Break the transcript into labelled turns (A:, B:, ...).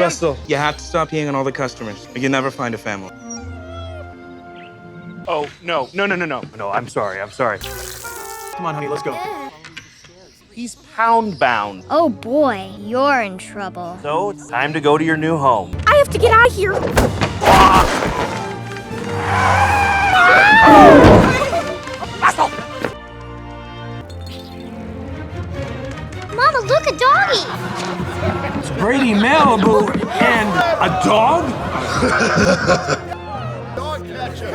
A: Russell, you have to stop peeing on all the customers, or you'll never find a family.
B: Oh, no, I'm sorry.
C: Come on, honey, let's go.
B: He's pound bound.
D: Oh boy, you're in trouble.
B: So it's time to go to your new home.
D: I have to get out of here. Mama, look, a doggy.
C: Brady Malibu and a dog?
E: Dog catcher.